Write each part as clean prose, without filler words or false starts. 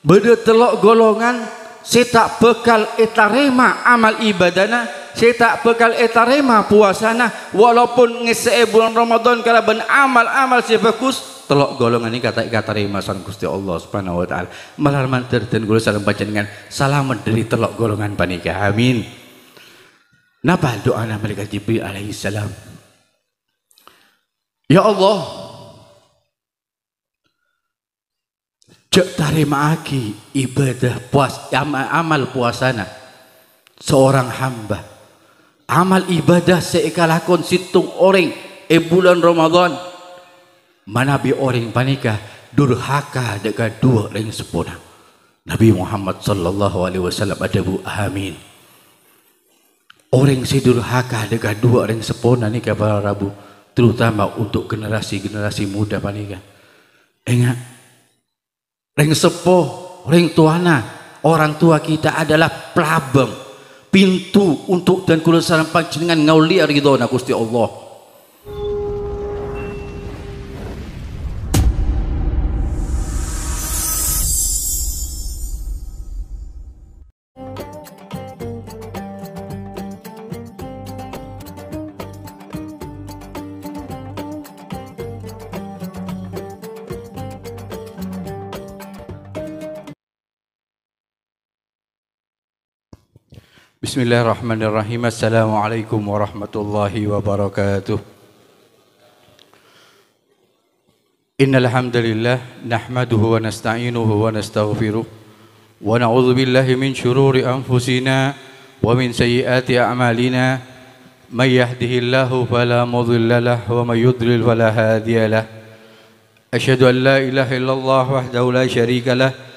Beda telok golongan saya tak bekal etarema amal ibadana, saya tak bekal etarema puasana, walaupun ngese bulan Ramadan kalau ben amal-amal saya bagus, telok golongan ini kata terima san Gusti Allah Subhanahu wa taala. Malah mantir dan kula salam panjenengan salamet dari telok golongan panika. Amin. Napa doa malaikat Jibril alaihi salam? Ya Allah, cek tarima aki ibadah amal puasana seorang hamba, amal ibadah seekalakon situng orang bulan Ramadan manabi orang panika durhaka dekat dua orang sepona Nabi Muhammad sallallahu alaihi wasallam ada bu amin. Orang sedurhaka dekat dua orang sepona ni para Rabu, terutama untuk generasi muda panika. Ingat, orang sepuh, orang tuana, orang tua kita adalah pelabang, pintu untuk dan kula salam panjenengan ngaulia ridhona Gusti Allah. Bismillahirrahmanirrahim. Assalamualaikum warahmatullahi wabarakatuh. Innal hamdalillah nahmaduhu wa nasta'inuhu wa nastaghfiruh wa na'udzu billahi min shururi anfusina wa min sayyiati a'malina. May yahdihillahu fala mudilla lahu wa may yudlil fala hadiya lahu. Asyhadu an la ilaha illallah wahdahu la syarika lahu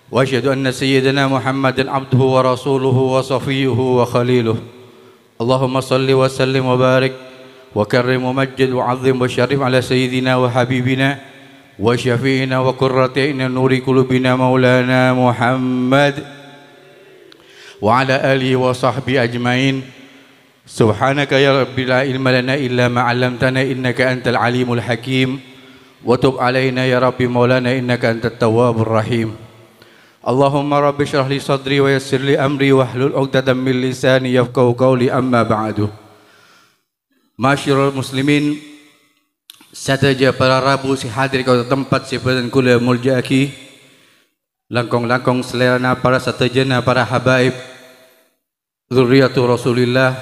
wa asyhadu anna sayyidana Muhammadan abduhu wa rasuluhu wa safiyuhu wa khaliluh. Allahumma salli wa sallim wa barik wa karrim wa majjid wa azim wa syarif ala sayyidina wa habibina wa syafi'ina wa qurrati a'yunina nuri qulubina maulana Muhammad wa ala alihi wa sahbihi ajmain. Subhanaka ya rabbi la ilma lana illa ma 'allamtana innaka antal alimul hakim wa tub alaina ya rabbi maulana innaka antat tawwabur rahim. Allahumma rabbi syrah li sadri wa yassir li amri wahlul 'uqdatam min lisani yafqahu qawli amma ba'du. Masyarul muslimin, sadaja para Rabu si hadir ke tempat si badan kula muljaki langkong-langkong selera para satajana para habaib zurriyatu Rasulillah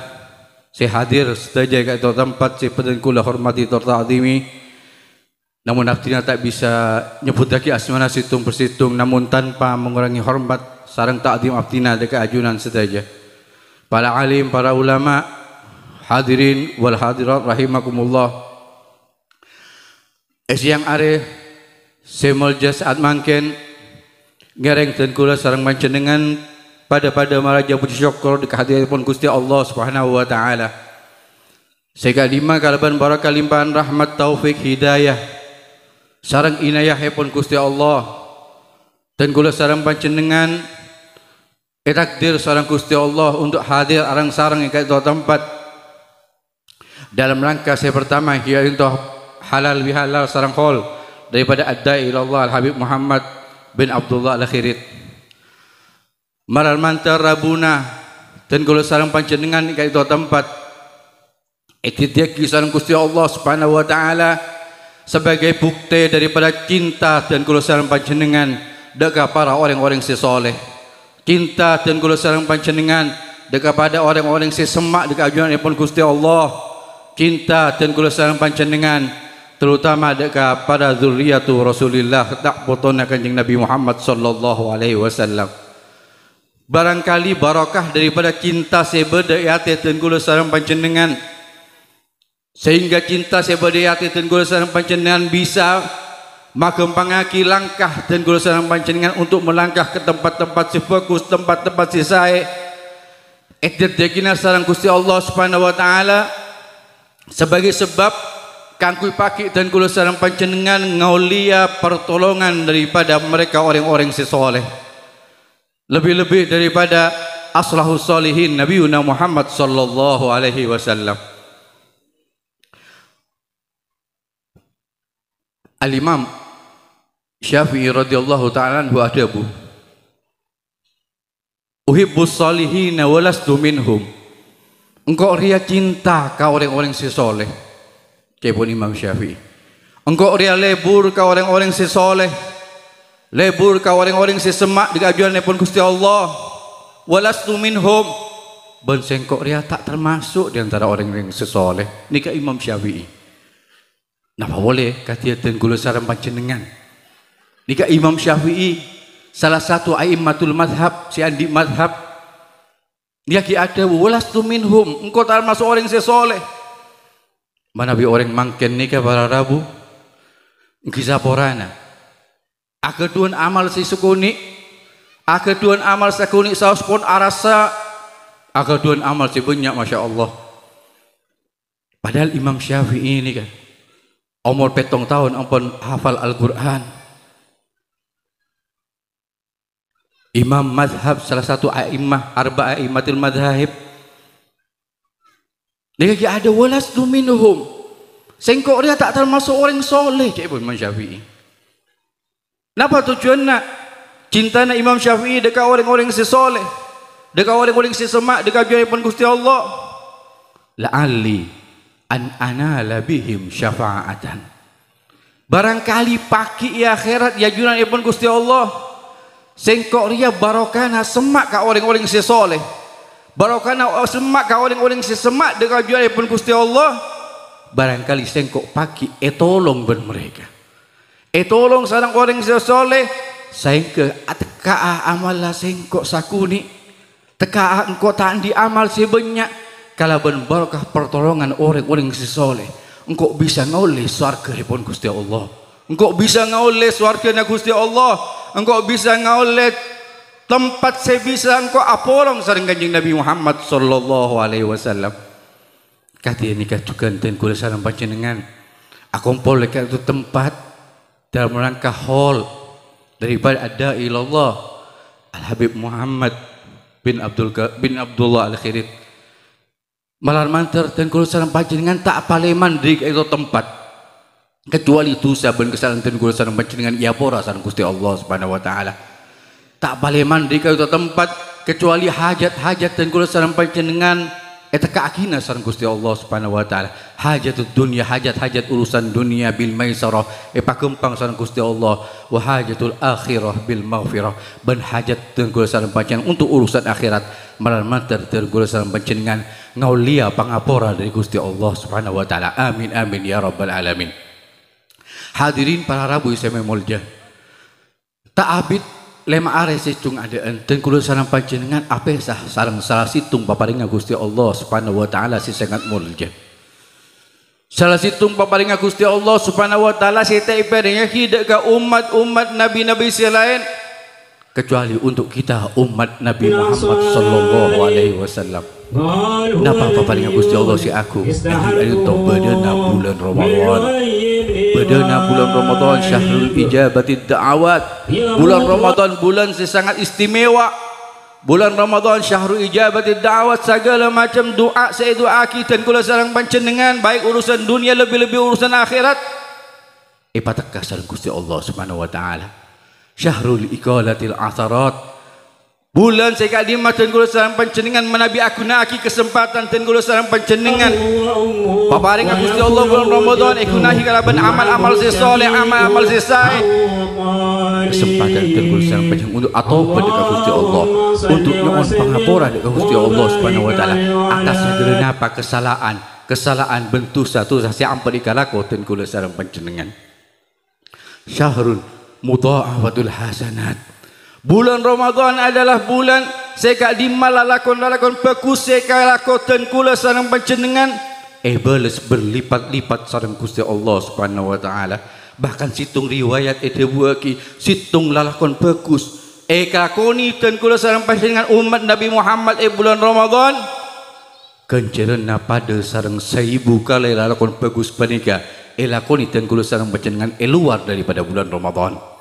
si hadir sadaja ke tempat si badan kula hormati ta'zimi. Namun artinya tak bisa nyebut lagi asmana situng persitung, namun tanpa mengurangi hormat sarang ta'zim abdina dekat ajunan saja. Para alim, para ulama, hadirin wal hadirat rahimakumullah. Siang are semolja saat mangken ngereng dan kula sarang panjenengan pada maraja puji syukur dekat hadiratipun Gusti Allah Subhanahu wa taala. Sekalima kalaban barakah limpahan rahmat taufik hidayah sarang inayahipun Gusti Allah dan kula sareng panjenengan takdir sareng Gusti Allah untuk hadir arang sareng ing kaito tempat dalam rangka saya pertama yaitu halal bihalal sareng khol daripada ad-da'i ila Allah al-Habib Muhammad bin Abdullah al-Akhirit maral mantar rabuna dan kula sareng panjenengan ing kaito tempat ititiaki sareng Gusti Allah Subhanahu wa taala sebagai bukti daripada cinta dan kula sareng panjenengan dekat para orang-orang sesoleh, cinta dan kula sareng panjenengan dekat pada orang-orang sesemak dekat ajuanipun Gusti Allah, cinta dan kula sareng panjenengan terutama dekat pada zurriyatu Rasulillah tak potona kanjeng Nabi Muhammad sallallahu alaihi wasallam. Barangkali barakah daripada cinta sebeda yate dan kula sareng panjenengan sehingga cinta sebadayati dan kula sareng panjenengan bisa makempangaki langkah dan kula sareng panjenengan untuk melangkah ke tempat-tempat si fokus, tempat-tempat si sae dekina sareng Gusti Allah Subhanahu wa taala sebagai sebab kangkui paki dan kula sareng panjenengan ngaulia pertolongan daripada mereka orang-orang si soleh, lebih-lebih daripada aslahus solihin Nabiuna Muhammad sallallahu alaihi wasallam. Al-Imam Syafi'i radhiyallahu ta'ala anhu adabu uhibbus salihina walastu minhum. Engkau ria cinta ka orang-orang si soleh. Kepun Imam Syafi'i. Engkau ria lebur ka orang-orang si soleh. Lebur ka orang-orang si semak di kajuan pun Gusti Allah. Walastu minhum. Ben sengkok ria tak termasuk di antara orang-orang si soleh. Nika Imam Syafi'i. Napa boleh katiatan kula sareng panjenengan. Nika Imam Syafi'i salah satu a'immatul madhab, si andi madhab. Dia ki ada walastu minhum, engkau termasuk orang sesoleh. Mana bi orang mangken nika para rabu kisah porana. Akeduan amal si sukuni, akeduan amal sakuni saus pun arasa, akeduan amal si banyak masya Allah. Padahal Imam Syafi'i ini kan umur 7 tahun ampun hafal Al-Quran. Imam madhab salah satu a'immah arba a'immatil madhahib. Dia ada walastu minhum. Sengkok dia tak termasuk orang soleh cik Imam Syafi'i. Napa tujuan nak? Cinta nak Imam Syafi'i dekat orang-orang sesoleh, dekat orang-orang sesemak, dekat jualan Gusti Allah. La'alli an anala bihim syafa'atan. Barangkali pagi akhirat ya jualan pun Gusti Allah. Sengkok ria barokana semak ka orang-orang sesoleh, barokana semak ka orang-orang sesemak dekat jual pun Gusti Allah. Barangkali sengkok pagi etolong ben mereka, etolong sarang orang sesoleh. Sengke teka amal lah sengkok sakuni, teka engkau tak di amal sebanyak. Kalau ben barokah pertolongan orang-orang sesoleh, engkau bisa ngoleh surga pun Gusti Allah. Engkau bisa ngoleh surga Gusti Allah. Engkau bisa ngoleh tempat saya bisa engkau apolong sareng Kanjeng Nabi Muhammad sallallahu alaihi wasallam. Kati ini kajukan ten kula sareng panjenengan. Aku polek itu tempat dalam rangka hall daripada ada ilallah Al Habib Muhammad bin Abdullah Al Khirit. Malar manter ten kula sareng panjenengan tak paleman di itu tempat. Kecuali itu saben kesalahan ten kula sareng panjenengan ia pora sareng Gusti Allah Subhanahu wa taala. Tak boleh mandi ka itu tempat kecuali hajat-hajat ten kula sareng panjenengan eta kaakina sareng Gusti Allah Subhanahu wa taala. Hajatud dunya, hajat-hajat urusan dunia bil maisarah pakempang sareng Gusti Allah, wa hajatul akhirah bil maghfirah. Ben hajat ten kula sareng panjenengan untuk urusan akhirat malar mater ten kula sareng panjenengan ngaulia pangapora dari Gusti Allah Subhanahu wa taala. Amin amin ya rabbal alamin. Hadirin para rabu saya memulja. Tak abid lema are sicung adaan dan kula sareng panjenengan apa sah sareng salah situng paparinga Gusti Allah Subhanahu wa taala si sangat mulja. Salah situng paparinga Gusti Allah Subhanahu wa taala si ta ibaratnya hidup ka umat-umat nabi-nabi selain kecuali untuk kita umat Nabi Muhammad sallallahu alaihi wasallam. Napa paparinga Gusti Allah si aku ini to bedana bulan Ramadan. Bedana bulan Ramadan syahrul ijabati da'awat. Bulan Ramadan bulan sangat istimewa. Bulan Ramadan syahrul ijabati da'awat, segala macam doa saya doa kita kula sareng panjenengan baik urusan dunia lebih-lebih urusan akhirat. Patakah sareng Gusti Allah Subhanahu wa taala. Syahrul iqalatil atharat. Bulan saya kak dimat dan kula sareng panjenengan menabi aku naki kesempatan dan kula sareng panjenengan paparing Gusti Allah bulan Ramadan aku nahi kalaban amal-amal sesoleh, amal-amal sesai kesempatan dan kula sareng panjenengan untuk atau dekat Gusti Allah untuk nyoon pangapura dekat Gusti Allah Subhanahu wa taala atas segala napa kesalahan bentuk satu si ampun ikalako dan kula sareng panjenengan. Syahrul mudha'afatul hasanat. Bulan Ramadan adalah bulan seka di malalakon bagus seka lakoten kula sareng panjenengan balas berlipat-lipat sareng Gusti Allah Subhanahu wa taala. Bahkan situng riwayat buaki situng lalakon bagus lakoni ten kula sareng panjenengan umat Nabi Muhammad bulan Ramadan kencerenna pada sareng 1000 kali lalakon bagus panika lakoni ten kula sareng panjenengan luar daripada bulan Ramadan.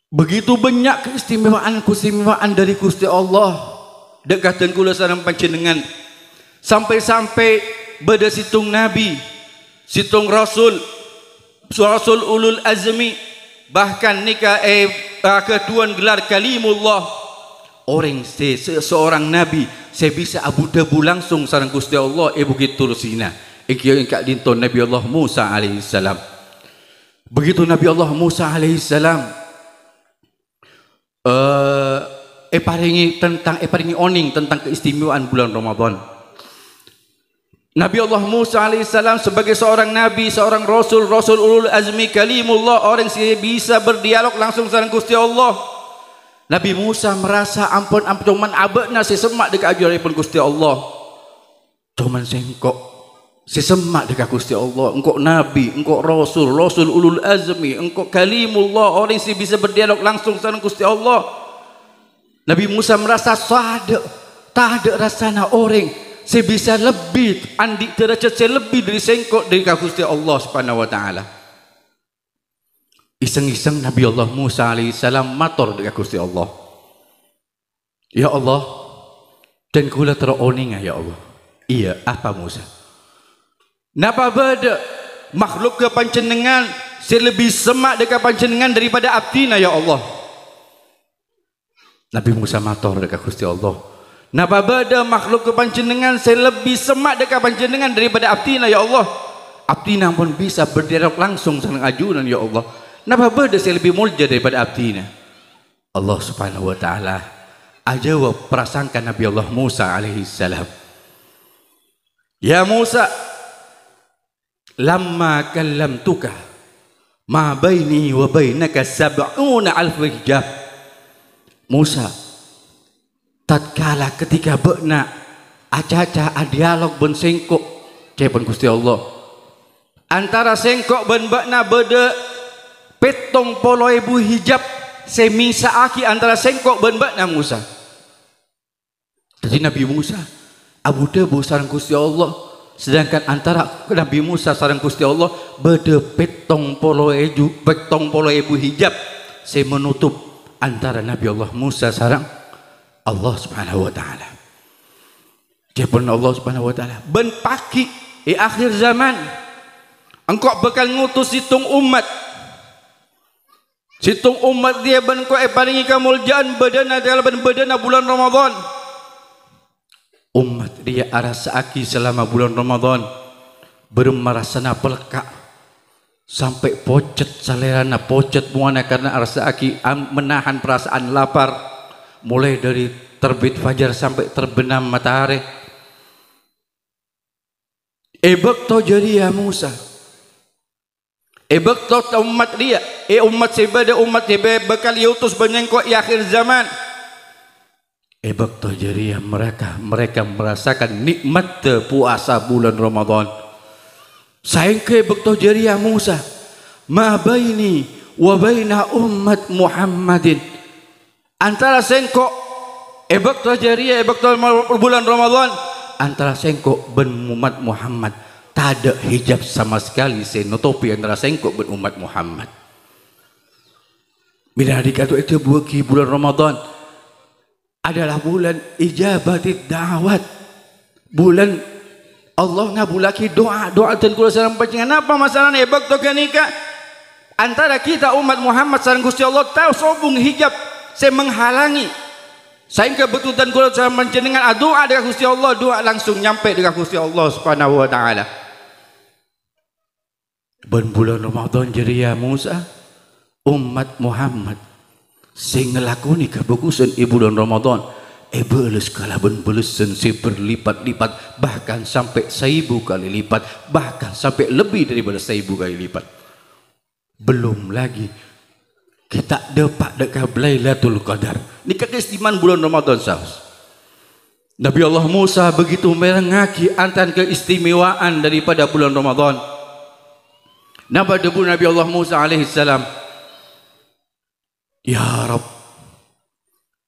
Begitu banyak keistimewaan dari Gusti Allah dekatan kula sareng panjenengan sampai-sampai beda situng nabi, situng rasul Rasul ulul azmi, bahkan nikah ketuan gelar kalimullah. Orang seorang nabi saya bisa abu debu langsung sareng Gusti Allah Bukit Tursina. Iki engkak dinton Nabi Allah Musa alaihissalam. Begitu Nabi Allah Musa alaihissalam paringi oning tentang keistimewaan bulan Ramadan. Nabi Allah Musa alaihissalam sebagai seorang nabi, seorang rasul ulul azmi kalimullah, orang yang bisa berdialog langsung dengan Gusti Allah. Nabi Musa merasa ampun cuman abadna sesemak dekat ajaranipun Gusti Allah. Cuman sengkok sesemak dekat Gusti Allah. Engkau nabi, engkau rasul ulul azmi, engkau kalimullah, orang yang bisa berdialog langsung dengan Gusti Allah. Nabi Musa merasa tak ada rasanya orang saya bisa lebih andi derajat saya lebih dari sengkok dari Gusti Allah Subhanahu wa taala. Iseng-iseng Nabi Allah Musa alaihissalam matur dekat Gusti Allah. Ya Allah, dan kula teroning ya Allah. Iya, apa Musa? Napa beda makhluk ke panjenengan saya lebih semak dekat panjenengan daripada abdina ya Allah. Nabi Musa matur dekat Gusti Allah. Napa beda makhluk ke panjenengan saya lebih semak dekat panjenengan daripada abdina ya Allah. Abdina pun bisa berdialog langsung dengan ajunan ya Allah. Napa beda saya lebih mulia daripada abdina? Allah Subhanahu wa taala ajawab prasangka Nabi Allah Musa alaihi salam. Ya Musa, lamma kallamtuka ma baini wa bainaka 70,000 hijab. Musa, tatkala ketika beuna aca-aca dialog ben sengkok cepon Gusti Allah. Antara sengkok ben beuna beda petong polo ibu hijab semisa aki antara sengkok ben bakna Musa. Jadi Nabi Musa abu debu sareng Gusti Allah, sedangkan antara Nabi Musa sareng Gusti Allah beda petong polo ibu hijab saya menutup antara Nabi Allah Musa sareng Allah Subhanahu wa taala. Jepun Allah Subhanahu wa taala ben pagi akhir zaman engkau bakal ngutus hitung umat. Situng umat dia ben ko paringi kamuljaan badana dalam badana bulan Ramadan. Umat dia arasaaki selama bulan Ramadan bermarasana pelekak sampai pocet salerana pocet muana karena arasaaki menahan perasaan lapar mulai dari terbit fajar sampai terbenam matahari. Ebek to jadi ya Musa. Bektot umat dia, umat sebada umat dia bakal diutus banyengkok di akhir zaman. Bektot jadi mereka merasakan nikmat puasa bulan Ramadan. Sayang ke bektot jadi ya Musa, ma baini wa baina ummat Muhammadin. Antara sengkok bektot jadi bektot bulan Ramadan antara sengkok ben umat Muhammad. Tak ada hijab sama sekali saya nutupi antara sengkok dan umat Muhammad. Bila dikatakan itu bulan Ramadan adalah bulan ijabatid da'wat, bulan Allah ngabulaki doa dan kula sareng panjenengan. Apa masalahnya ebak tokanika antara kita umat Muhammad sareng Gusti Allah tahu sobung hijab saya menghalangi sehingga betul dan kula sareng panjenengan doa dengan Gusti Allah, doa langsung nyampe dengan Gusti Allah Subhanahu wa taala. Bulan Ramadan jadi ya Musa umat Muhammad sing ngelakoni kebagusan bulan Ramadan beles kala belesen si berlipat-lipat bahkan sampai 1000 kali lipat, bahkan sampai lebih daripada 1000 kali lipat. Belum lagi kita dapat dekat Lailatul Qadar. Ini keistimewaan bulan Ramadan sahabat. Nabi Allah Musa begitu merengaki antara keistimewaan daripada bulan Ramadan. Napa debu Nabi Allah Musa alaihissalam, ya Rabb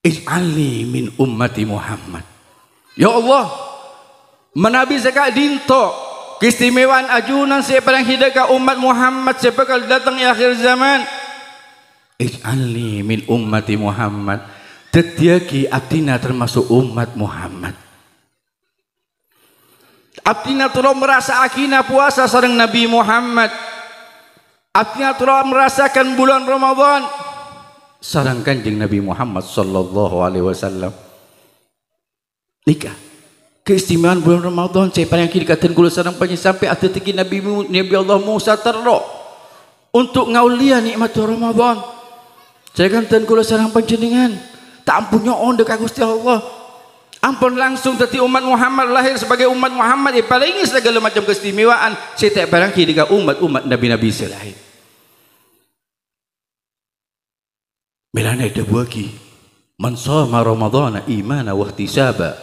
ij'alni min ummati Muhammad. Ya Allah, menabi zakat dinto keistimewaan ajunan siapa yang hidup ke umat Muhammad siapa kalau datang di akhir zaman. Ij'alni min ummati Muhammad. Tetiaki abdina termasuk umat Muhammad. Abdina tolong merasa akina puasa sareng Nabi Muhammad. Artinya telah merasakan bulan Ramadan. Sarang Kanjeng Nabi Muhammad sallallahu alaihi wasallam. Nikah keistimewaan bulan Ramadan saya paling kiri katakan kula sareng panjang sampai ada teki Nabi Allah Musa terro untuk ngaulia nikmat Ramadan. Saya katakan kula sareng panjenengan tak ampunnya on dekat Gusti Allah. Ampun langsung tadi umat Muhammad lahir sebagai umat Muhammad paling segala macam keistimewaan saya tak barang kiri dekat umat Nabi-Nabi selain. Melana ada buaki man shoma ramadhana imana wa ihtisaba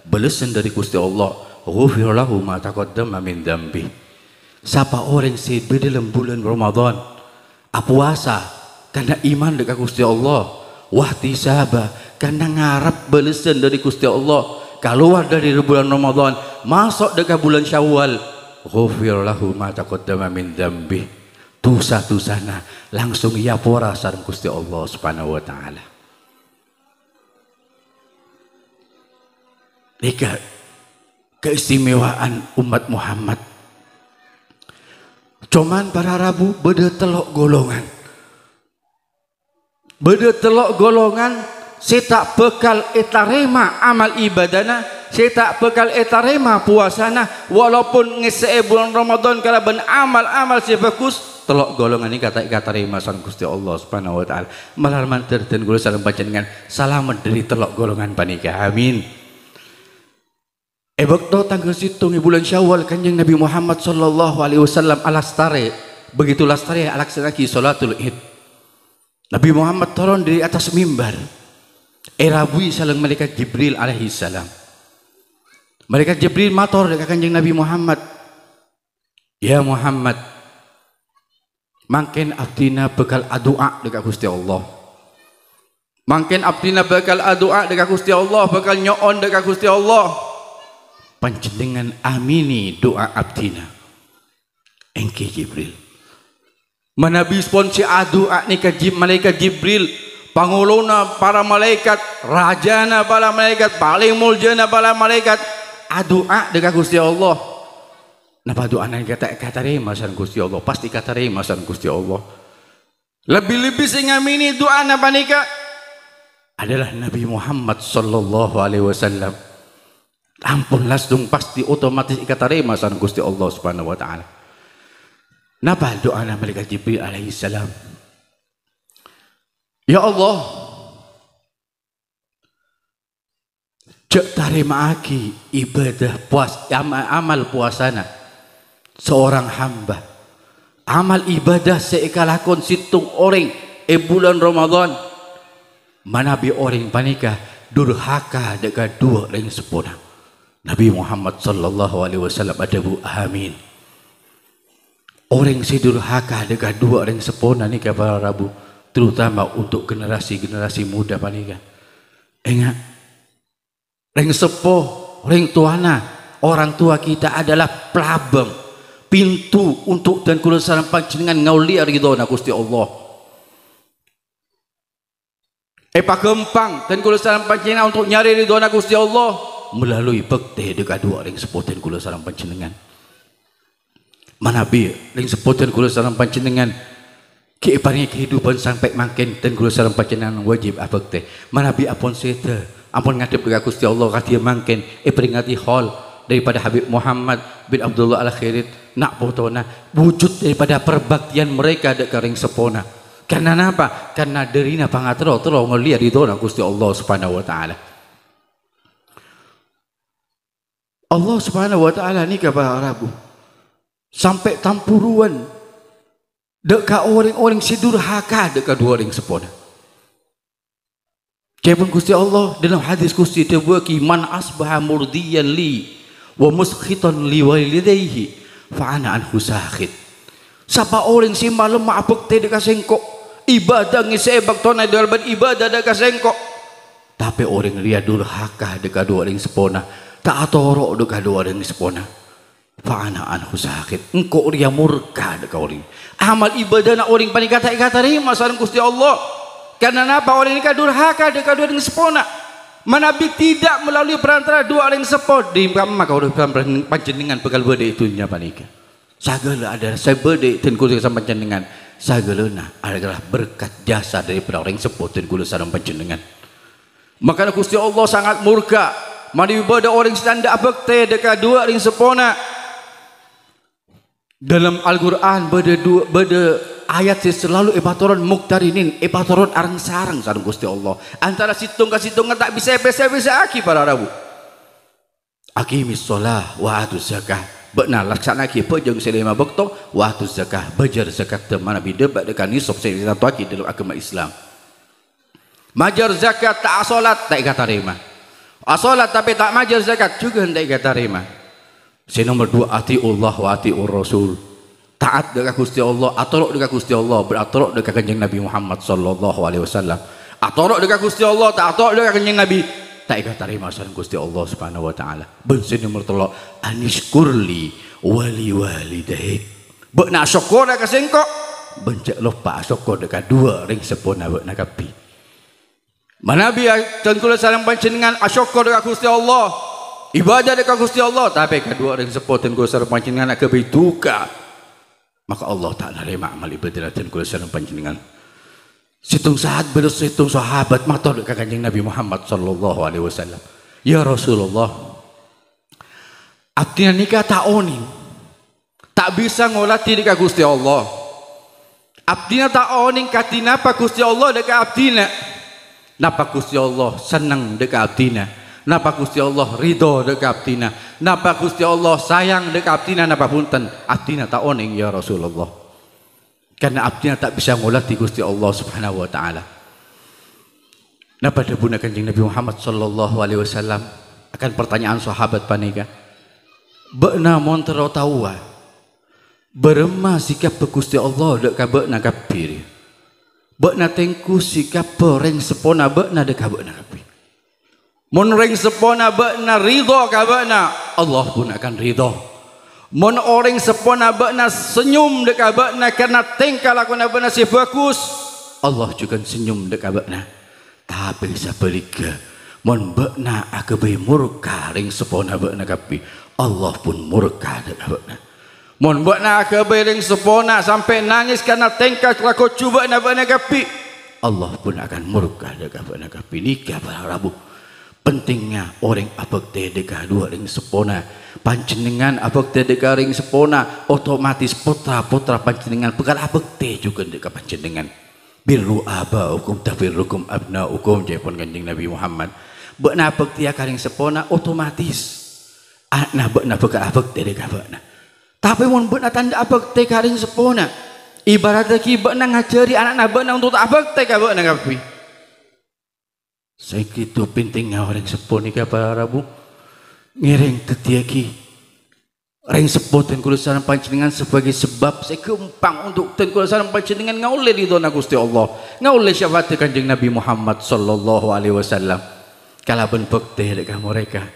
balasan dari Gusti Allah ghufir lahu ma taqaddama min dambi. Siapa orang yang dalam bulan Ramadan puasa karena iman dekat Gusti Allah wa ihtisaba karena ngarap balasan dari Gusti Allah keluar dari bulan Ramadan masuk dekat bulan Syawal ghufir lahu ma taqaddama min dambi. Dosa-dosana langsung ia pora sareng Gusti Allah Subhanahu wa taala. Nika keistimewaan umat Muhammad. Cuman para Rabu beda telok golongan. Beda telok golongan saya tak bekal etarema amal ibadana, saya tak bekal etarema puasana walaupun ngesee bulan Ramadan kalau ben amal-amal saya bagus telok golongan ini kata rema sareng Gusti Allah Subhanahu wa taala. Malah mantir dan kula sareng panjenengan salamet dari telok golongan panika. Amin. Bekto tanggal 7 bulan Syawal Kanjeng Nabi Muhammad sallallahu alaihi wasallam alastare begitu lastare alaksanakan salatul Id. Nabi Muhammad turun dari atas mimbar. Rabui saling malaikat Jibril alaihi salam. Malaikat Jibril matur dekat Kanjeng Nabi Muhammad. Ya Muhammad, mangken abdina bekal doa dekat Gusti Allah. Mangken abdina bekal doa dekat Gusti Allah, bekal nyoon dekat Gusti Allah. Panjenengan amini doa abdina. Engke Jibril. Manabi sponsi doa nika malaikat Jibril, panguluna para malaikat, rajana para malaikat, paling muljana para malaikat, doa dekat Gusti Allah. Napa doa nang kata rema san Gusti Allah pasti kata rema san Gusti Allah. Lebih-lebih sing ngamini doa napa nika adalah Nabi Muhammad sallallahu alaihi wasallam. Ampun langsung pasti otomatis kata rema san Gusti Allah Subhanahu wa taala. Napa doa malaikat Jibril alaihi salam? Ya Allah, cek tarima aki ibadah amal puasana seorang hamba, amal ibadah seekalakon situng orang bulan Ramadan manabi orang panika durhaka dekat dua orang sepona. Nabi Muhammad sallallahu alaihi wasallam ada bu amin. Orang si durhaka dekat dua orang sepona ni para Rabu terutama untuk generasi muda panika. Ingat orang sepuh, orang tuana, orang tua kita adalah pelabang pintu untuk dan kula sareng panjenengan ngaulia ridhona Gusti Allah. Pagempang dan kula sareng panjenengan untuk nyari ridhona Gusti Allah melalui bekti dekat dua orang sepuh dan kula sareng panjenengan. Manabi ring sepuh dan kula sareng panjenengan keiparingi kehidupan sampai makin dan kula sareng panjenengan wajib bekti. Manabi apun seta ampun ngadep dekat Gusti Allah kadia makin peringati hal daripada Habib Muhammad bin Abdullah Al-Khirit nak potona wujud daripada perbaktian mereka dekat ring sepona. Karena apa? Karena derina pangatro ngeliat itu Gusti Allah Subhanahu wa taala. Allah Subhanahu wa taala ni kabar Rabu sampai tampuruan dekat orang-orang sidurhaka dekat dua orang sepona. Kepun Gusti Allah dalam hadis Gusti tebuaki man asbaha murdiyan li wa muskhitan li walidayhi fa ana anhu sakhit. Siapa orang si malam maabekte dekat sengkok ibadah ngisi baktona dalam ibadah dekat sengkok tapi orang dia durhaka dekat dua orang sepona tak atorok dekat dua orang sepona fa ana anhu sakhit. Engkau dia murka dekat orang amal ibadah nak orang paling kata rima sareng Gusti Allah. Karena apa orang ini durhaka dekat dua orang sepona. Nabi tidak melalui perantara dua orang sepona di maka orang panjenengan bekal bade itunya panika. Sagala adalah sebede ten kula sareng panjenengan. Sagalana adalah berkat jasa daripada orang sepuh ten kula sareng panjenengan. Maka Gusti Allah sangat murka mari ibadah orang standa bekte dekat dua ring sepona. Dalam Al-Quran beda ayat yang selalu ibatoran muktarinin, ibatoran arang-sarang sareng Gusti Allah. Antara situng ke situng tak bisa aki para rabu. Aqimis shalah wa atuz zakah. Benar laksana ki pejeng selema bekto wa atuz zakah. Bajar zakat mana bi debat dekat nisab satu aki dalam agama Islam. Majar zakat tak salat tak kata terima. Salat tapi tak majar zakat juga tak kata terima. Nomor 2 atiullah wa atiur rasul. Taat dekat Gusti Allah, atorok dekat Gusti Allah, beratorok dekat kanjeng Nabi Muhammad sallallahu alaihi wasallam. Atorok dekat Gusti Allah, tak atorok dekat kanjeng Nabi. Tak ikut terima sareng Gusti Allah Subhanahu wa taala. Bensin nomor 3 anishkurli wali walidayk. Bekna syukur dekat sengkok, bencak lupa syukur dekat dua ring sepona bekna kapi. Manabi tengkula sareng panjenengan asyukur dekat Gusti Allah. Ibadah dekat Gusti Allah tapi kedua orang sepot dan kula sareng panjenengan nak kebetuka maka Allah Taala terima amal ibadah dan kula sareng panjenengan. Situng saat bersitung sahabat matur dekat kanjeng Nabi Muhammad sallallahu alaihi wasallam. Ya Rasulullah, abdina nikah tak oning, tak bisa ngolati dekat Gusti Allah. Abdina tak oning katina apa Gusti Allah dekat abdina. Napa Gusti Allah senang dekat abdina. Napa Gusti Allah ridho dekat abdina. Napa Gusti Allah sayang dekat abdina. Napa punten abdina tak oning ya Rasulullah. Karena abdina tak bisa ngolati Gusti Allah Subhanahu wa taala. Napa debuna kanjeng Nabi Muhammad sallallahu alaihi wasallam akan pertanyaan sahabat panika. Bekna montero tawa. Berema sikap Gusti Allah dekat bekna kafir. Bekna tengku sikap pereng sepona bekna dekat bekna kafir. Mun ring sepona bekna ridho ka bekna, Allah pun akan ridho. Mun orang sepona bekna senyum dekat bekna karena tingkah lakukan bekna si bagus, Allah juga senyum dekat bekna. Tapi sebaliknya, mun bekna akabe murka ring sepona bekna kapi, Allah pun murka dekat bekna. Mun bekna akabe ring sepona sampai nangis karena tingkah laku cuba bekna kapi, Allah pun akan murka dekat bekna kapi. Nikah para Rabu. Pentingnya orang abekte dekat dua ring sepona panjenengan abekte dekat ring sepona otomatis putra-putra panjenengan bekal abekte juga dekat panjenengan. Birru abaukum tabirrukum abnaukum jepon kanjeng Nabi Muhammad. Bekna abekte ka ring sepona otomatis anak bekna bekal abekte dekat bekna. Tapi mun bekna tanda abekte ka ring sepona ibaratnya ki bekna ngajari anak bekna untuk abekte ka bekna kapi. Segitu pentingnya orang sepuh nikah para Rabu ngiring tetiaki orang sepuh dan kula sareng panjenengan sebagai sebab sekempang untuk dan kula sareng panjenengan ngaule ridho Gusti Allah ngaule syafaat kanjeng Nabi Muhammad sallallahu alaihi wasallam kalaban bekte dekat mereka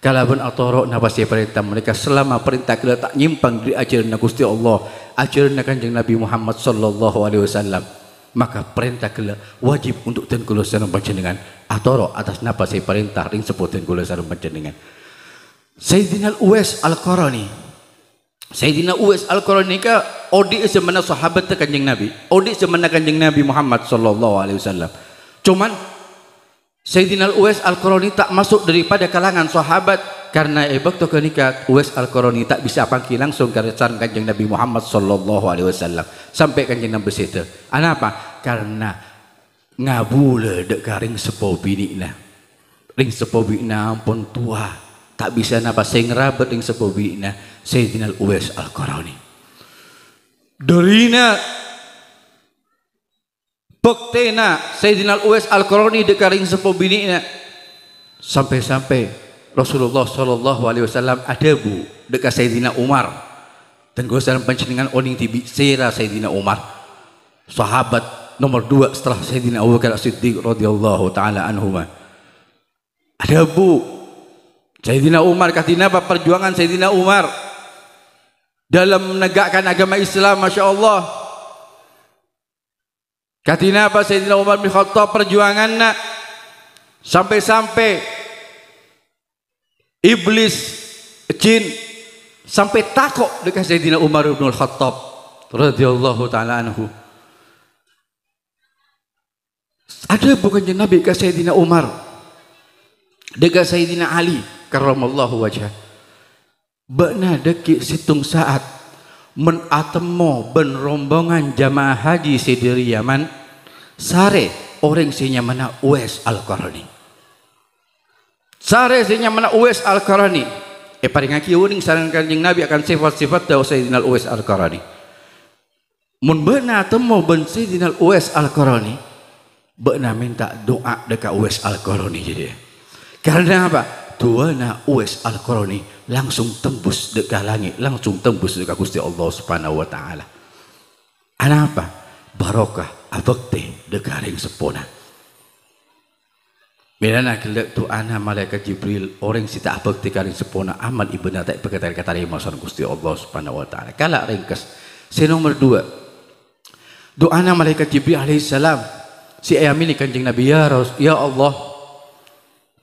kalaban atorok napasi perintah mereka selama perintah kala tak nyimpang dari ajaran Gusti Allah ajaran kanjeng Nabi Muhammad sallallahu alaihi wasallam maka perintah kala wajib untuk dan kula sareng panjenengan atoro atas napa saya perintah ring sebutin kula sareng panjenengan. Sayyidina Uwais Al-Qarani. Sayyidina Uwais Al-Qarani ka odi semana sahabat kanjeng Nabi. Odi semana kanjeng Nabi Muhammad sallallahu alaihi wasallam. Cuman Sayyidina Uwais Al-Qarani tak masuk daripada kalangan sahabat karena waktu kenika Uwais Al-Qarani tak bisa panggil langsung ke kanjeng Nabi Muhammad sallallahu alaihi wasallam sampai kanjeng Nabi situ. Kenapa? Karena ngabula dekat ring sepo binina. Ring sepo binina ampun tua. Tak bisa napa sing rabat ring sepo binina. Sayyidina Uwais Al-Qarani. Dorina bektena Sayyidina Uwais Al-Qarani dekat ring sepo binina. Sampai-sampai Rasulullah sallallahu alaihi wasallam ada bu dekat Sayyidina Umar. Dan gue salam panjenengan oning tibi sera Sayyidina Umar. Sahabat nomor 2 setelah Sayyidina Abu Bakar As-Siddiq radhiyallahu taala anhuma. Ada bu Sayyidina Umar katina apa perjuangan Sayyidina Umar dalam menegakkan agama Islam, Masya Allah. Katina apa Sayyidina Umar bin Khattab perjuangannya sampai-sampai iblis jin Sampai takut dekat Sayyidina Umar bin Al-Khattab radhiyallahu taala anhu. Ada bukannya Nabi ke Sayyidina Umar, dekat Sayyidina Ali karramallahu wajhah. Benar dekik situng saat menatemo ben rombongan jamaah haji sediri Yaman sare orang sinya mana Uwais Al-Qarani. Sare sinya mana Uwais Al-Qarani. Paling aki uning sareng Kanjeng Nabi akan sifat-sifat daw Sayyidina Uwais Al-Qarani. Mun beuna temu ben Sayyidina Uwais Al-Qarani, beuna minta doa dekat Uwais Al-Qarani jadi. Karena apa? Tuana Uwais Al-Qarani langsung tembus dekat langit, langsung tembus dekat Gusti Allah Subhanahu wa taala. Ana apa? Barokah abekte dekat ring sepona. Bila nak kelak tu ana malaikat Jibril orang si tak abekte karing sepona amal ibna tak kata masan Gusti Allah Subhanahu wa taala. Kala ringkas. Si nomor 2. Doa malaikat Jibril alaihi salam si ayamini Kanjeng Nabi, ya Allah,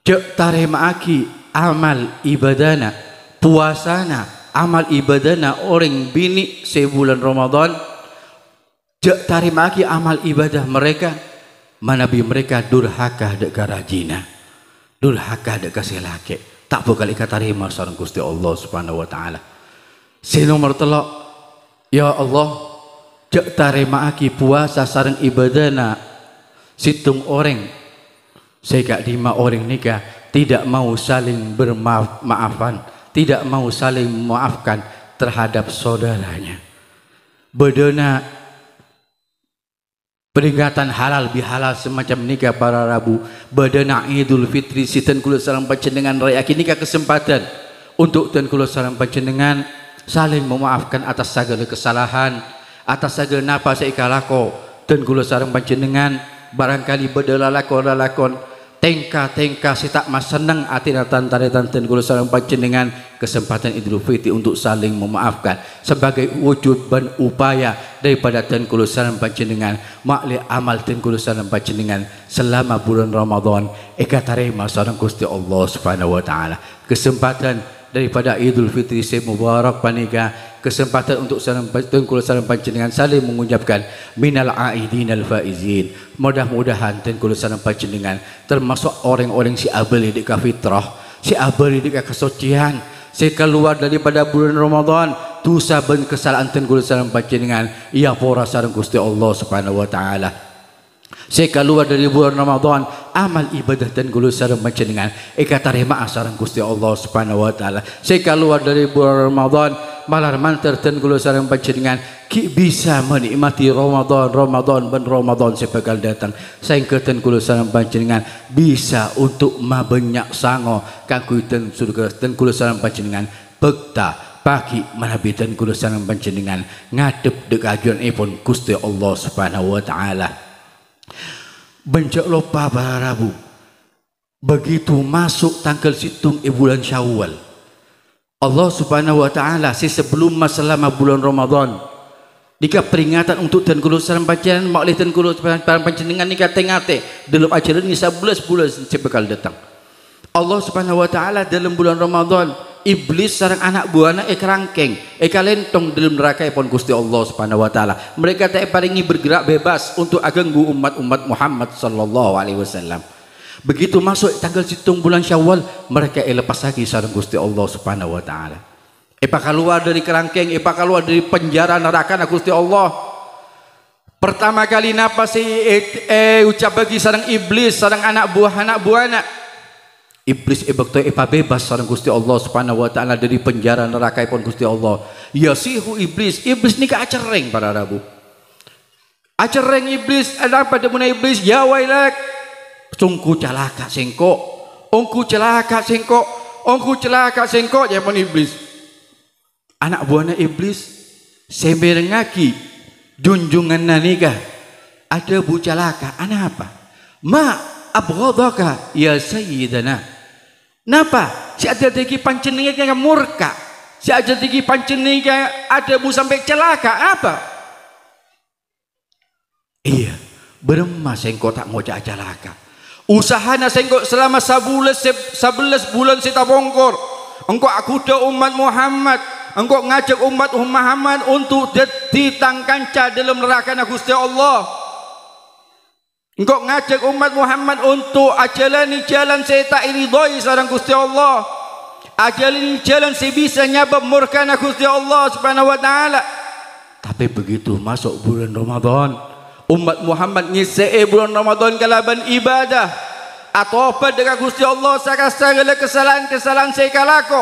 cek tarima aki amal ibadana, puasana, amal ibadana orang bini sebulan Ramadan, cek tarima aki amal ibadah mereka, manabi mereka durhaka dek garajina, durhaka dek kasilake, tak bakal ikatarima sareng Gusti Allah Subhanahu wa taala. Si nomor 3, ya Allah, cek tarima aki puasa sareng ibadana situng orang sehingga 5 orang nikah tidak mau saling bermaafan, tidak mau saling memaafkan terhadap saudaranya. Bedana peringatan halal bihalal semacam nikah para Rabu, bedana Idul Fitri sinten kula sareng panjenengan rayakin nikah kesempatan untuk dan kula sareng panjenengan saling memaafkan atas segala kesalahan, atas segala napa saikalako dan kula sareng panjenengan barangkali bedala lakon tengka si tak mas senang atina tantaretan ten kula sareng panjenengan kesempatan Idul Fitri untuk saling memaafkan sebagai wujud dan upaya daripada ten kula sareng panjenengan makli amal ten kula sareng panjenengan selama bulan Ramadan ekatarema sareng Gusti Allah Subhanahu wa taala. Kesempatan daripada Idul Fitri se mubarak panika, kesempatan untuk kula sareng panjenengan saling mengucapkan minal aidin al faizin. Mudah-mudahan ten kula sareng panjenengan termasuk orang-orang si abeli di fitrah, si abeli di kesucian, si keluar daripada bulan Ramadan dosa ben kesalahan ten kula sareng panjenengan ya pora sareng Gusti Allah Subhanahu wa taala. Saya keluar dari bulan Ramadan amal ibadah dan kula sareng panjenengan ekatarema sareng Gusti Allah Subhanahu wa taala. Saya keluar dari bulan Ramadan malar mantar dan kula sareng panjenengan ki bisa menikmati Ramadan ben Ramadan sebakal datang. Saya keten kula sareng panjenengan bisa untuk mabanyak sango kanggo ten surga dan kula sareng panjenengan bekta pagi manabi dan kula sareng panjenengan ngadep dek agunipun Gusti Allah Subhanahu wa taala. Bencak lupa para Rabu begitu masuk tanggal situng bulan Syawal Allah Subhanahu wa taala sebelum masalah bulan Ramadan dika peringatan untuk dan kula sareng panjenengan maklih dan kula panjenengan nika tengate dalam ajaran ni 11 bulan sebekal datang. Allah Subhanahu wa taala dalam bulan Ramadan iblis sareng anak buahna kerangkeng kalentong dalam neraka pun Gusti Allah Subhanahu wa taala. Mereka tak paringi bergerak bebas untuk aganggu umat-umat Muhammad sallallahu alaihi wasallam. Begitu masuk tanggal 7 bulan Syawal mereka lepas lagi sareng Gusti Allah Subhanahu wa taala. Keluar dari kerangkeng, keluar dari penjara neraka Gusti Allah. Pertama kali napa si ucap bagi sareng iblis sareng anak buahna iblis bakto bebas sareng Gusti Allah Subhanahu wa taala dari penjara neraka pun Gusti Allah. Yasihu iblis nika acereng para Rabu. Acereng iblis ada pada muna iblis ya wailak sungku celaka sengko. Ongku celaka sengko ya pun iblis. Anak buahnya iblis semerengaki junjungan nanika ada bu celaka anak apa? Ma abghadaka ya sayyidana. Napa? Si ada tiki panjenengan murka. Si ada tiki panjenengan ada bu sampai celaka apa? Iya, berema sengko tak mau celaka. Usahana sengko selama 11 bulan kita bongkor. Engkau aku udah umat Muhammad engkau ngajak umat Muhammad untuk ditangkanca dalam neraka Gusti Allah. Engkau ngajak umat Muhammad untuk ajalani jalan saya tak iridhoi sareng Gusti Allah. Ajalani jalan saya bisa nyabab murka Gusti Allah Subhanahu wa taala. Tapi begitu masuk bulan Ramadan, umat Muhammad ngisi bulan Ramadan kalaban ibadah atau apa dengan Gusti Allah segala kesalahan-kesalahan saya kalako.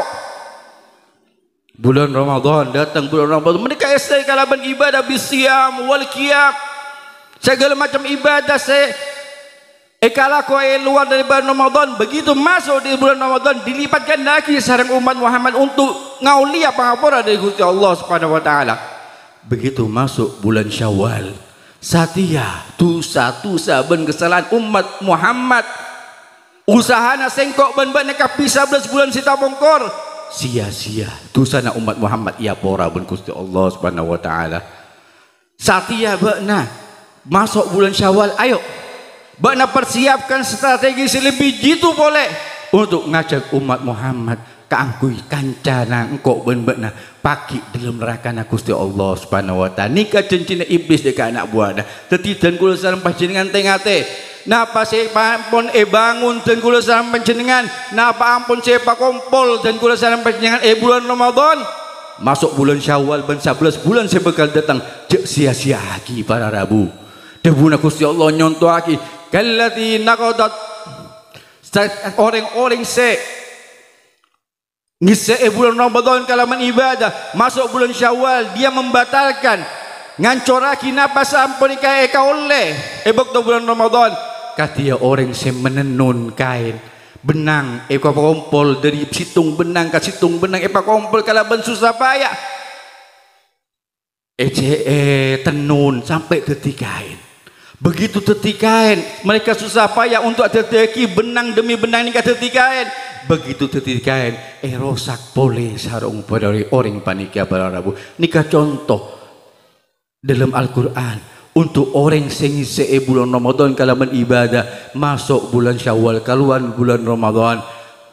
Bulan Ramadan datang, bulan Ramadan mereka ngisi kalaban ibadah bisyam wal qiyam, segala macam ibadah saya kalako luar dari bulan Ramadan. Begitu masuk di bulan Ramadan dilipatkan lagi sareng umat Muhammad untuk ngaulia pangapura dari Gusti Allah Subhanahu wa taala. Begitu masuk bulan Syawal, satia tusa ben kesalahan umat Muhammad, usahana sengkok ben kapisa 11 bulan sita bongkor, sia-sia tusana umat Muhammad ia pora ben Gusti Allah Subhanahu wa taala. Satia bekna masuk bulan Syawal, ayo bekna persiapkan strategi lebih jitu boleh untuk ngajak umat Muhammad kaangkui kancana engkau ben-bekna paki dalam neraka Gusti Allah Subhanahu wa taala. Nika cincin iblis dekat anak buah dah. Tetidan kula sareng panjenengan tengate. Napa saya ampun bangun dan kula sareng panjenengan. Napa ampun saya pakompol dan kula sareng panjenengan bulan Ramadan. Masuk bulan Syawal ben 11 bulan saya bakal datang. Cek sia-sia lagi para Rabu. Debuna Gusti Allah nyontoh lagi. Kallati naqadat orang-orang ngisi bulan Ramadan kalaman ibadah, masuk bulan Syawal dia membatalkan ngancoraki napa sampun kaya oleh waktu bulan Ramadan. Katia orang menenun kain benang kompol dari situng benang ke situng benang kompol kalaban susah payah tenun sampai detik kain. Begitu detik kain mereka susah payah untuk detik benang demi benang ini detik kain. Begitu detik kain rosak boleh sarung pada orang panikia para Rabu. Nikah contoh dalam Al-Quran untuk orang sengise bulan Ramadan kalaman ibadah, masuk bulan Syawal keluar bulan Ramadan,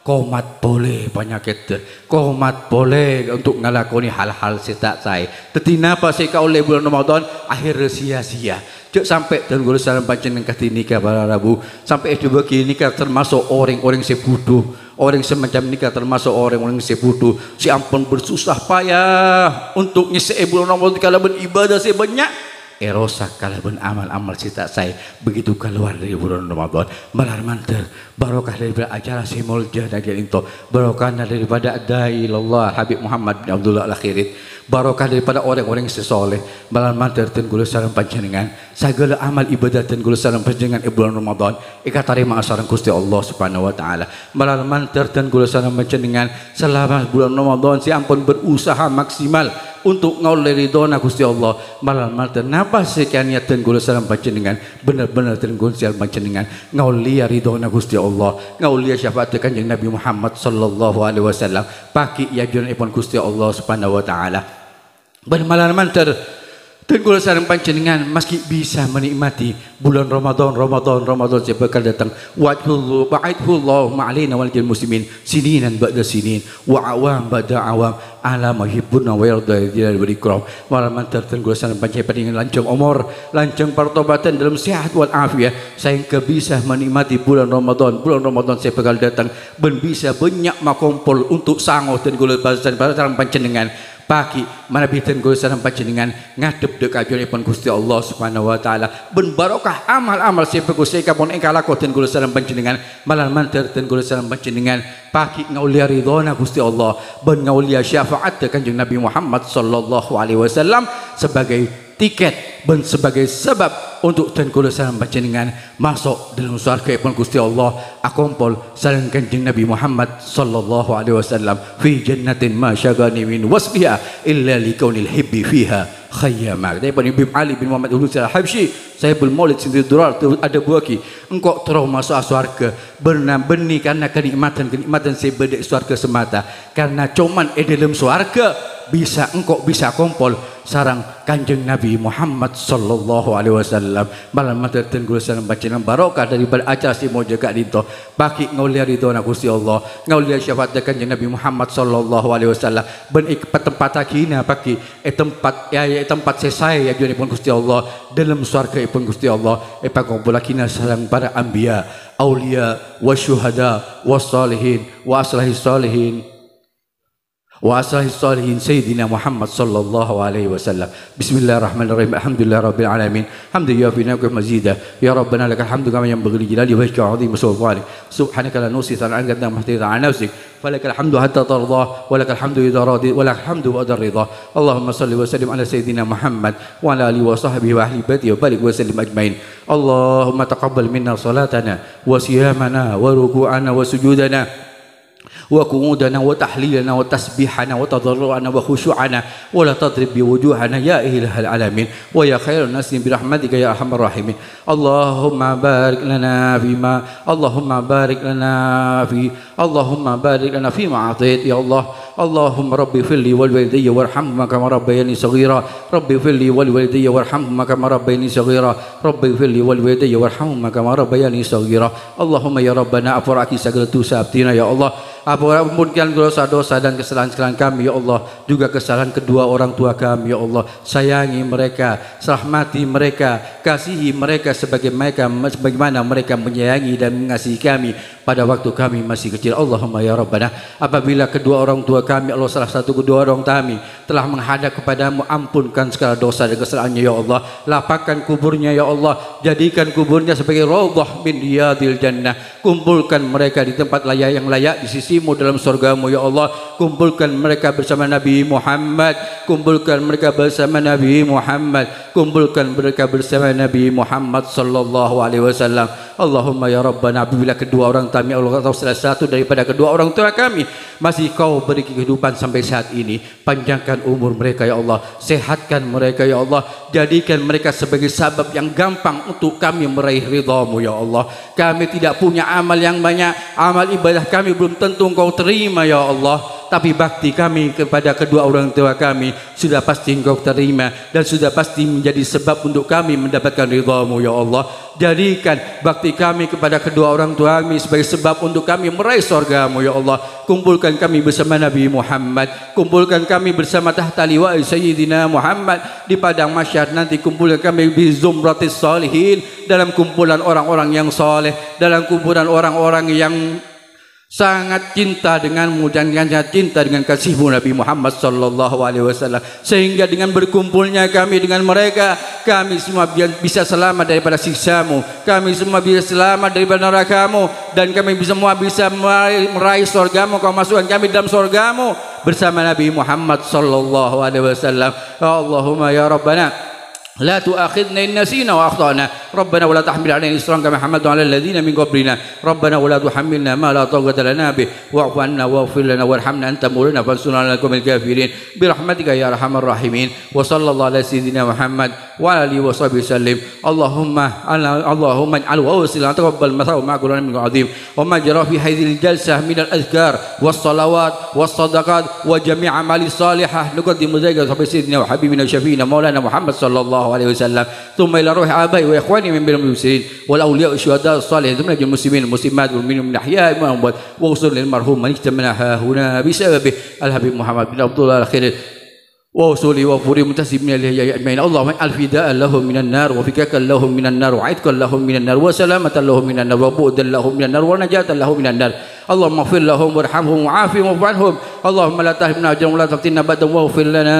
komat boleh penyakit, komat boleh untuk ngalakoni hal-hal setak saya. Tetapi napa saya oleh bulan Ramadan akhir sia-sia. Cek sampai dan guru salam panjenengan kati nikah para Rabu sampai itu begini nikah termasuk orang-orang sebuduh, orang semacam nikah termasuk orang-orang sebuduh. Si ampun bersusah payah untuk ngisi bulan Ramadan kalau beribadah sebanyak rosak kalau amal-amal cita saya. Begitu keluar dari bulan Ramadan malar manter barokah daripada acara simul jadah itu, barokah daripada dai Allah Habib Muhammad bin Abdullah Al-Akhirin, barokah daripada orang-orang sesoleh malar manter dan guru salam panjenengan segala amal ibadat dan guru salam panjenengan bulan Ramadan tarima sareng Gusti Allah Subhanahu wa taala. Malar manter dan guru salam panjenengan selama bulan Ramadan si ampun berusaha maksimal untuk ngaulai ridhona Gusti Allah. Malam malam napa sekian niat dan gula salam panjenengan benar-benar dan gula salam panjenengan ngaulia ridhona Gusti Allah, ngaulia syafaat kanjeng Nabi Muhammad sallallahu alaihi wasallam paki ya junipun Gusti Allah Subhanahu wa taala. Malam malam dan gula salam panjenengan meski bisa menikmati bulan Ramadan saya bakal datang wa'idhullahu ma'alina wal muslimin sininan ba'da sinin wa awam ba'da awam ala mahibbuna wa yarda dilal berikram. Malam mantar dan gula salam panjenengan lancang umur, lancang pertobatan dalam sehat wal afiat sehingga bisa menikmati bulan Ramadan saya bakal datang ben bisa banyak makompol untuk sangoh dan gula salam panjenengan pagi mana bitan gula salam panjenengan ngadep dekat junipun Gusti Allah Subhanahu wa taala ben barokah amal-amal sepeku sekapun engkau lakukan gula salam panjenengan malam mantar dan gula salam panjenengan pagi ngaulia ridhona Gusti Allah ben ngaulia syafaat kanjeng Nabi Muhammad sallallahu alaihi wasallam sebagai tiket dan sebagai sebab untuk dan kula salam panjenengan masuk dalam surga pun Gusti Allah akompol salam kanjeng Nabi Muhammad sallallahu alaihi wasallam fi jannatin ma syagani min wasbiha illa likaunil hibbi fiha khayyama. Daripada Ibn Ali bin Muhammad Ulus al-Habsyi saya bermaulid sendiri durar ada buaki engkau terus masuk surga benih karena kenikmatan saya bedek surga semata karena cuman dalam surga bisa engkau bisa kompol sarang Kanjeng Nabi Muhammad sallallahu alaihi wasallam malam materten gula sareng bacanan barokah daripada acara si mau jaga dito baki ngaulia ridona Gusti Allah ngaulia syafaat Kanjeng Nabi Muhammad sallallahu alaihi wasallam ben tempat akina paki tempat sesai ya pun Gusti Allah dalam surga pun Gusti Allah pakumpul akina sareng para anbiya aulia wasyuhada wassalihin wa aslahis salihin wa aslahis salihin sayyidina Muhammad sallallahu alaihi wasallam. Bismillahirrahmanirrahim. Alhamdulillahirabbil alamin. Hamdan yafi'u mazida. Ya rabbana lakal hamdu kama yanbaghi li jalali wajhika 'azimi sultanik. Subhanaka la nuhsi sana'an anta mahtiza 'ala nafsik. Falakal hamdu hatta tardah wa lakal hamdu idza radit wa lakal hamdu ba'da ridha. Allahumma shalli wa sallim ala sayyidina Muhammad wa ala alihi wa sahbihi wa ahli baiti wa barik wa sallim ajmain. Allahumma taqabbal minna salatana wa siyamana wa ruku'ana wa sujudana وقعودنا وتحليلنا وتسبيحنا وتضرعنا وخشوعنا ولا تضرب بوجوهنا يا إله العالمين ويا خير الناس برحمتك يا أرحم الراحمين. اللهم بارك لنا فيما أعطيت يا الله. اللهم ربي اغفر لي ولوالدي وارحمهما كما ربياني صغيرا. ربي اغفر لي ولوالدي وارحمهما كما ربياني صغيرا. ربي اغفر لي ولوالدي وارحمهما كما ربياني صغيرا. اللهم ya Rabbana ampuni segala dosa abdina ya Allah. Ampunkan dosa-dosa dan kesalahan-kesalahan kami ya Allah, juga kesalahan kedua orang tua kami ya Allah. Sayangi mereka, rahmati mereka, kasihi mereka sebagaimana mereka menyayangi dan mengasihi kami pada waktu kami masih kecil. Allahumma ya Rabbana, apabila kedua orang tua kami Allah salah satu kedua orang kami telah menghadap kepadamu, ampunkan segala dosa dan kesalahannya ya Allah. Lapangkan kuburnya ya Allah, jadikan kuburnya sebagai raudhah min riyadil jannah. Kumpulkan mereka di tempat yang layak di sisimu dalam surgamu ya Allah. Kumpulkan mereka bersama Nabi Muhammad. Kumpulkan mereka bersama Nabi Muhammad. Kumpulkan mereka bersama Nabi Muhammad sallallahu alaihi wasallam. Allahumma ya Rabbana, apabila kedua orang kami Allah atau salah satu daripada kedua orang tua kami masih kau beri kehidupan sampai saat ini, panjangkan umur mereka ya Allah, sehatkan mereka ya Allah, jadikan mereka sebagai sabab yang gampang untuk kami meraih ridhamu ya Allah. Kami tidak punya amal yang banyak, amal ibadah kami belum tentu engkau terima ya Allah, tapi bakti kami kepada kedua orang tua kami sudah pasti engkau terima dan sudah pasti menjadi sebab untuk kami mendapatkan ridhamu ya Allah. Jadikan bakti kami kepada kedua orang tua kami sebagai sebab untuk kami meraih surgamu ya Allah. Kumpulkan kami bersama Nabi Muhammad, kumpulkan kami bersama tahta liwa'i Sayyidina Muhammad di padang mahsyar nanti. Kumpulkan kami bi zumratis salihin, dalam kumpulan orang-orang yang saleh, dalam kumpulan orang-orang yang sangat cinta denganmu dan sangat cinta dengan kasihmu Nabi Muhammad sallallahu alaihi wasallam, sehingga dengan berkumpulnya kami dengan mereka, kami semua bisa selamat daripada siksamu, kami semua bisa selamat daripada nerakamu, dan kami semua bisa meraih surgamu. Kau masukkan kami dalam surgamu bersama Nabi Muhammad sallallahu alaihi wasallam. Allahumma ya Rabbana لا تؤاخذنا إن نسينا وأخطأنا. ربنا ولا تحمل علينا إصرا كما حملته على الذين من قبلنا. ربنا ولا تحملنا ما لا طاقة لنا به واعف عنا واغفر لنا وارحمنا أنت مولانا فانصرنا على القوم الكافرين برحمتك يا أرحم الراحمين. وصلى الله على سيدنا محمد وعلى آله وصحبه وسلم. اللهم اجعل وأوصل تقبل مثوى مع قرآن من عظيم وما جرى في هذه الجلسة من الأذكار والصلوات والصدقات وجميع أعمال الصالحة نقدم ذلك سيدنا وحبيبنا وشفينا مولانا محمد صلى الله عليه وسلم، ثم إلى روح آبائي وإخواني من بين المسلمين والأولياء والشهداء الصالحين، ثم نجم المسلمين والمسلمات والمؤمنين من أحياء وأموات، ووصل للمرحوم من اجتمعنا هنا بسببه الحبيب محمد بن عبد الله الخير ووصولي وفوري منتسب من الهيئة أجمعين. اللهم اجعل فداء لهم من النار وفكاكا لهم من النار وعتقا لهم من النار وسلامة لهم من النار وبعدا لهم من النار ونجاة لهم من النار. اللهم اغفر لهم وارحمهم وعافهم واعف عنهم. اللهم لا تحرمنا أجرهم ولا تفتنا بعدهم واغفر لنا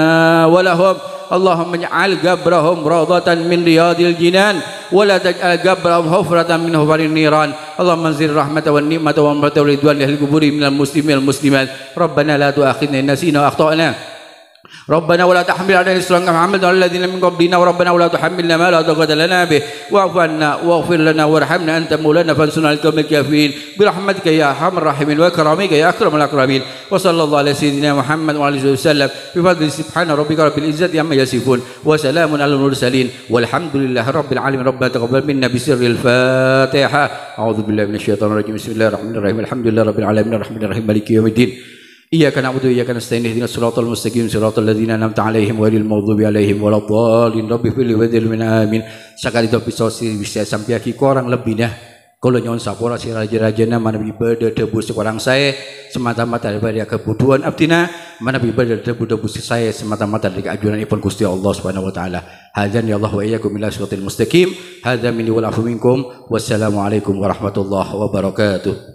ولهم. اللهم اجعل قبرهم روضة من رياض الجنان ولا تجعل قبرهم حفرة من حفر النيران. اللهم انزل الرحمة والنعمة والرحمة والرضوان لأهل القبور من المسلمين والمسلمات. ربنا لا تؤاخذنا إن نسينا وأخطأنا. ربنا ولا تحمل علينا إصرا كما حملته على الذين من قبلنا. وربنا ولا تحملنا ما لا طاقة لنا به واعف عنا واغفر لنا وارحمنا أنت مولانا فانصرنا على القوم الكافرين برحمتك يا أرحم الراحمين وكرمك يا أكرم الأكرمين. وصلى الله على سيدنا محمد وعلى آله وسلم بفضل سبحان ربك رب العزة عما يصفون وسلام على المرسلين والحمد لله رب العالمين. ربنا تقبل منا بسر الفاتحة. أعوذ بالله من الشيطان الرجيم. بسم الله الرحمن الرحيم. الحمد لله رب العالمين الرحمن الرحيم مالك يوم الدين. Iyyaka na'budu wa iyyaka nasta'in ihdinas siratal mustaqim siratal ladzina an'amta 'alaihim ghairil maghdubi alaihim waladdallin rabbi fil wadil min amin sakali to pisosi bisa sampai ki korang lebihnya kalau nyon sapora si raja-rajana mana ibadah tebus seorang saya semata-mata dari kebutuhan abdina mana ibadah tebus saya semata-mata dari keajuran ipun Gusti Allah Subhanahu wa taala. Hadzan ya Allah wa iyyakum ila siratal mustaqim. Hadza minni wal afu minkum. Wassalamu alaikum warahmatullahi wabarakatuh.